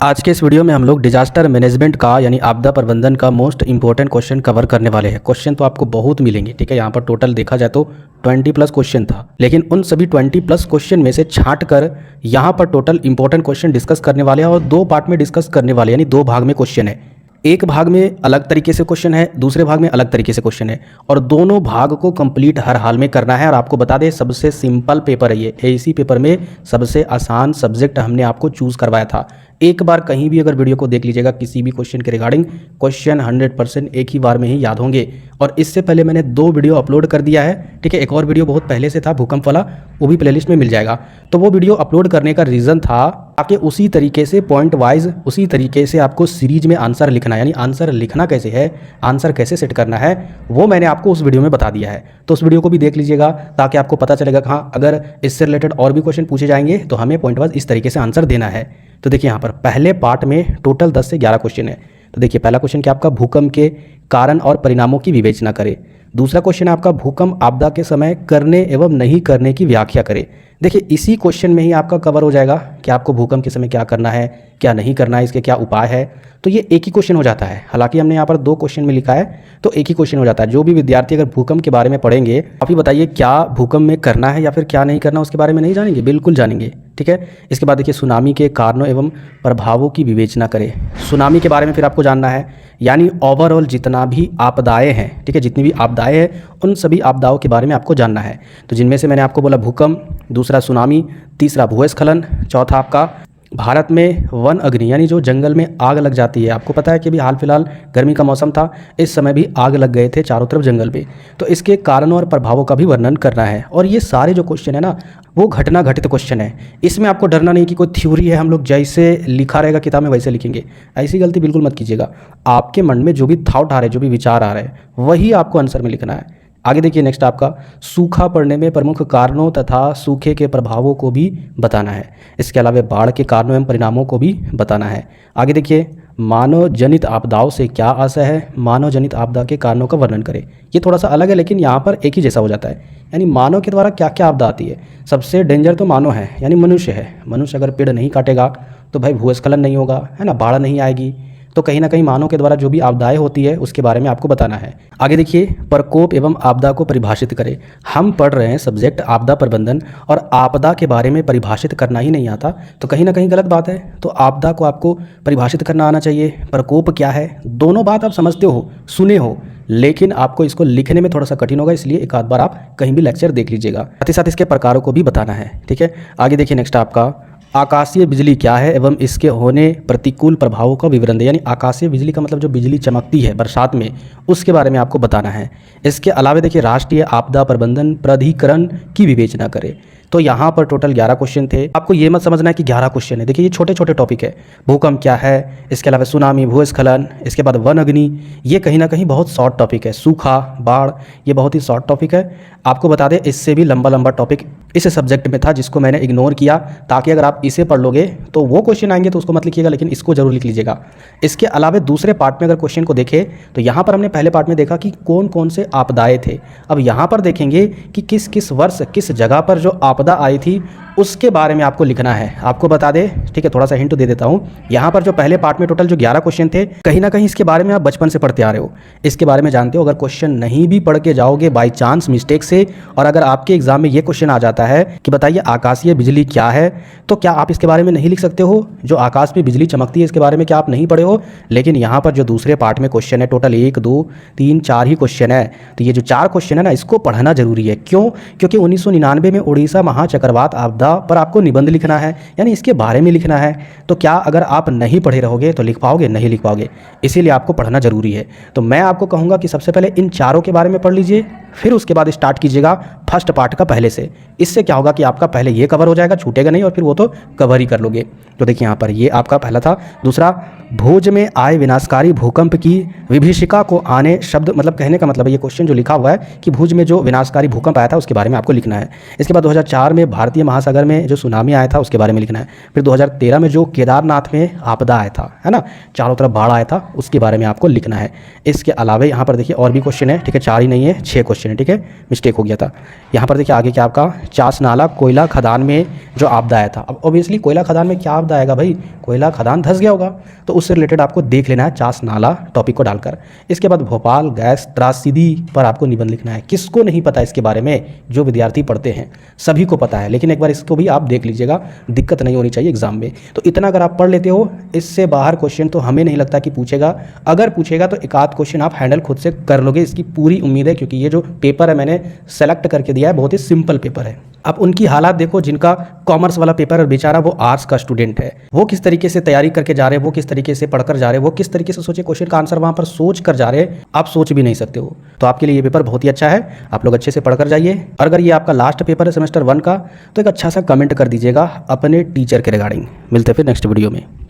आज के इस वीडियो में हम लोग डिजास्टर मैनेजमेंट का यानी आपदा प्रबंधन का मोस्ट इंपॉर्टेंट क्वेश्चन कवर करने वाले हैं। क्वेश्चन तो आपको बहुत मिलेंगे, ठीक है। यहाँ पर टोटल देखा जाए तो 20 प्लस क्वेश्चन था, लेकिन उन सभी 20 प्लस क्वेश्चन में से छांट कर यहाँ पर टोटल इंपॉर्टेंट क्वेश्चन डिस्कस करने वाले हैं और दो पार्ट में डिस्कस करने वाले हैं, यानी दो भाग में क्वेश्चन है। एक भाग में अलग तरीके से क्वेश्चन है, दूसरे भाग में अलग तरीके से क्वेश्चन है, और दोनों भाग को कंप्लीट हर हाल में करना है। और आपको बता दें, सबसे सिंपल पेपर है ये, इसी पेपर में सबसे आसान सब्जेक्ट हमने आपको चूज़ करवाया था। एक बार कहीं भी अगर वीडियो को देख लीजिएगा किसी भी क्वेश्चन के रिगार्डिंग, क्वेश्चन 100% एक ही बार में ही याद होंगे। और इससे पहले मैंने 2 वीडियो अपलोड कर दिया है, ठीक है। एक और वीडियो बहुत पहले से था भूकंप वाला, वो भी प्लेलिस्ट में मिल जाएगा। तो वो वीडियो अपलोड करने का रीज़न था ताकि उसी तरीके से पॉइंट वाइज, उसी तरीके से आपको सीरीज में आंसर लिखना है, यानी आंसर लिखना कैसे है, आंसर कैसे सेट करना है, वो मैंने आपको उस वीडियो में बता दिया है। तो उस वीडियो को भी देख लीजिएगा ताकि आपको पता चलेगा कि हाँ, अगर इससे रिलेटेड और भी क्वेश्चन पूछे जाएंगे तो हमें पॉइंट वाइज इस तरीके से आंसर देना है। तो देखिए यहाँ पर पहले पार्ट में टोटल 10 से 11 क्वेश्चन है। तो देखिए पहला क्वेश्चन क्या आपका, भूकंप के कारण और परिणामों की विवेचना करें। दूसरा क्वेश्चन है आपका, भूकंप आपदा के समय करने एवं नहीं करने की व्याख्या करें। देखिए इसी क्वेश्चन में ही आपका कवर हो जाएगा कि आपको भूकंप के समय क्या करना है, क्या नहीं करना है, इसके क्या उपाय है। तो ये एक ही क्वेश्चन हो जाता है। हालांकि हमने यहाँ पर 2 क्वेश्चन में लिखा है तो एक ही क्वेश्चन हो जाता है। जो भी विद्यार्थी अगर भूकंप के बारे में पढ़ेंगे, आप ही बताइए क्या भूकंप में करना है या फिर क्या नहीं करना, उसके बारे में नहीं जानेंगे? बिल्कुल जानेंगे, ठीक है। इसके बाद देखिए, सुनामी के कारणों एवं प्रभावों की विवेचना करें। सुनामी के बारे में फिर आपको जानना है, यानी ओवरऑल जितना भी आपदाएं हैं, ठीक है, जितनी भी आपदाएं हैं उन सभी आपदाओं के बारे में आपको जानना है। तो जिनमें से मैंने आपको बोला भूकंप, दूसरा सुनामी, तीसरा भूस्खलन, चौथा आपका भारत में वन अग्नि, यानी जो जंगल में आग लग जाती है। आपको पता है कि अभी हाल फिलहाल गर्मी का मौसम था, इस समय भी आग लग गए थे चारों तरफ जंगल में। तो इसके कारणों और प्रभावों का भी वर्णन करना है। और ये सारे जो क्वेश्चन है ना, वो घटना घटित क्वेश्चन है। इसमें आपको डरना नहीं कि कोई थ्योरी है, हम लोग जैसे लिखा रहेगा किताब में वैसे लिखेंगे, ऐसी गलती बिल्कुल मत कीजिएगा। आपके मन में जो भी थॉट आ रहे हैं, जो भी विचार आ रहे हैं, वही आपको आंसर में लिखना है। आगे देखिए नेक्स्ट आपका, सूखा पड़ने में प्रमुख कारणों तथा सूखे के प्रभावों को भी बताना है। इसके अलावा बाढ़ के कारणों एवं परिणामों को भी बताना है। आगे देखिए, मानव जनित आपदाओं से क्या आशय है, मानव जनित आपदा के कारणों का वर्णन करें। ये थोड़ा सा अलग है लेकिन यहाँ पर एक ही जैसा हो जाता है, यानी मानव के द्वारा क्या क्या आपदा आती है। सबसे डेंजर तो मानव है, यानी मनुष्य है। मनुष्य अगर पेड़ नहीं काटेगा तो भाई भूस्खलन नहीं होगा, है ना, बाढ़ नहीं आएगी। तो कहीं ना कहीं मानव के द्वारा जो भी आपदाएं होती है उसके बारे में आपको बताना है। आगे देखिए, प्रकोप एवं आपदा को परिभाषित करें। हम पढ़ रहे हैं सब्जेक्ट आपदा प्रबंधन, और आपदा के बारे में परिभाषित करना ही नहीं आता तो कहीं ना कहीं गलत बात है। तो आपदा को आपको परिभाषित करना आना चाहिए। प्रकोप क्या है, दोनों बात आप समझते हो, सुने हो, लेकिन आपको इसको लिखने में थोड़ा सा कठिन होगा, इसलिए एक आध बार आप कहीं भी लेक्चर देख लीजिएगा। साथ ही साथ इसके प्रकारों को भी बताना है, ठीक है। आगे देखिए नेक्स्ट आपका, आकाशीय बिजली क्या है एवं इसके होने प्रतिकूल प्रभावों का विवरण दें। यानी आकाशीय बिजली का मतलब जो बिजली चमकती है बरसात में, उसके बारे में आपको बताना है। इसके अलावा देखिए, राष्ट्रीय आपदा प्रबंधन प्राधिकरण की विवेचना करें। तो यहाँ पर टोटल 11 क्वेश्चन थे। आपको ये मत समझना है कि 11 क्वेश्चन है। देखिए ये छोटे छोटे टॉपिक है। भूकंप क्या है, इसके अलावा सुनामी, भूस्खलन, इसके बाद वन अग्नि, ये कहीं ना कहीं बहुत शॉर्ट टॉपिक है। सूखा, बाढ़, ये बहुत ही शॉर्ट टॉपिक है। आपको बता दें, इससे भी लंबा लंबा टॉपिक इस सब्जेक्ट में था जिसको मैंने इग्नोर किया, ताकि अगर आप इसे पढ़ लोगे तो वो क्वेश्चन आएंगे तो उसको मत लिखिएगा, लेकिन इसको जरूर लिख लीजिएगा। इसके अलावा दूसरे पार्ट में अगर क्वेश्चन को देखें तो यहाँ पर हमने पहले पार्ट में देखा कि कौन कौन से आपदाएं थे। अब यहाँ पर देखेंगे कि किस किस वर्ष किस जगह पर जो आपदा आई थी उसके बारे में आपको लिखना है। आपको बता दे, ठीक है, थोड़ा सा हिंट दे देता हूँ। यहाँ पर जो पहले पार्ट में टोटल जो 11 क्वेश्चन थे, कहीं ना कहीं इसके बारे में आप बचपन से पढ़ते आ रहे हो, इसके बारे में जानते हो। अगर क्वेश्चन नहीं भी पढ़ के जाओगे बाई चांस मिस्टेक से, और अगर आपके एग्जाम में ये क्वेश्चन आ जाता है कि बताइए आकाशीय बिजली क्या है, तो क्या आप इसके बारे में नहीं लिख सकते हो? जो आकाश में बिजली चमकती है इसके बारे में क्या आप नहीं पढ़े हो? लेकिन यहाँ पर जो दूसरे पार्ट में क्वेश्चन है, टोटल 1 2 3 4 ही क्वेश्चन है। तो ये जो 4 क्वेश्चन है ना, इसको पढ़ना जरूरी है। क्यों? क्योंकि 1999 में उड़ीसा महाचक्रवात आपदा पर आपको निबंध लिखना है, यानी इसके बारे में लिखना है। तो क्या अगर आप नहीं पढ़े रहोगे तो लिख पाओगे? नहीं लिख पाओगे, इसीलिए आपको पढ़ना जरूरी है। तो मैं आपको कहूँगा कि सबसे पहले इन चारों के बारे में पढ़ लीजिए, फिर उसके बाद स्टार्ट कीजिएगा फर्स्ट पार्ट का पहले से। इससे क्या होगा कि आपका पहले ये कवर हो जाएगा, छूटेगा नहीं, और फिर वो तो कवर ही कर लोगे। तो देखिए यहाँ पर ये आपका पहला था। दूसरा, भुज में आए विनाशकारी भूकंप की विभीषिका को आने, शब्द मतलब कहने का मतलब ये क्वेश्चन जो लिखा हुआ है कि भुज में जो विनाशकारी भूकंप आया था उसके बारे में आपको लिखना है। इसके बाद 2004 में भारतीय महासागर में जो सुनामी आया था उसके बारे में लिखना है। फिर 2013 में जो केदारनाथ में आपदा आया था, है ना, चारों तरफ बाढ़ आया था, उसके बारे में आपको लिखना है। इसके अलावा यहाँ पर देखिए और भी क्वेश्चन है, ठीक है, 4 ही नहीं है, 6 क्वेश्चन क्वेश्चन है, ठीक है, मिस्टेक हो गया था। यहाँ पर देखिए आगे क्या आपका चास नाला कोयला खदान में जो आपदा आया था। अब ऑब्वियसली कोयला खदान में क्या आपदा आएगा भाई, कोयला खदान धंस गया होगा, तो उससे रिलेटेड आपको देख लेना है चास नाला टॉपिक को डालकर। इसके बाद भोपाल गैस त्रासदी पर आपको निबंध लिखना है। किसको नहीं पता इसके बारे में, जो विद्यार्थी पढ़ते हैं सभी को पता है, लेकिन एक बार इसको भी आप देख लीजिएगा, दिक्कत नहीं होनी चाहिए एग्जाम में। तो इतना अगर आप पढ़ लेते हो, इससे बाहर क्वेश्चन तो हमें नहीं लगता कि पूछेगा। अगर पूछेगा तो एक आध क्वेश्चन आप हैंडल खुद से कर लोगे, इसकी पूरी उम्मीद है, क्योंकि ये जो पेपर है मैंने सेलेक्ट करके दिया है बहुत ही सिंपल पेपर है। अब उनकी हालात देखो जिनका कॉमर्स वाला पेपर है, बेचारा वो आर्ट्स का स्टूडेंट है, वो किस तरीके से तैयारी करके जा रहे हैं, वो किस तरीके से पढ़कर जा रहे हैं, वो किस तरीके से सोचे क्वेश्चन का आंसर वहाँ पर सोच कर जा रहे हैं, आप सोच भी नहीं सकते हो। तो आपके लिए ये पेपर बहुत ही अच्छा है, आप लोग अच्छे से पढ़कर जाइए। और अगर ये आपका लास्ट पेपर है सेमेस्टर 1 का, तो एक अच्छा सा कमेंट कर दीजिएगा अपने टीचर के रिगार्डिंग। मिलते हैं फिर नेक्स्ट वीडियो में।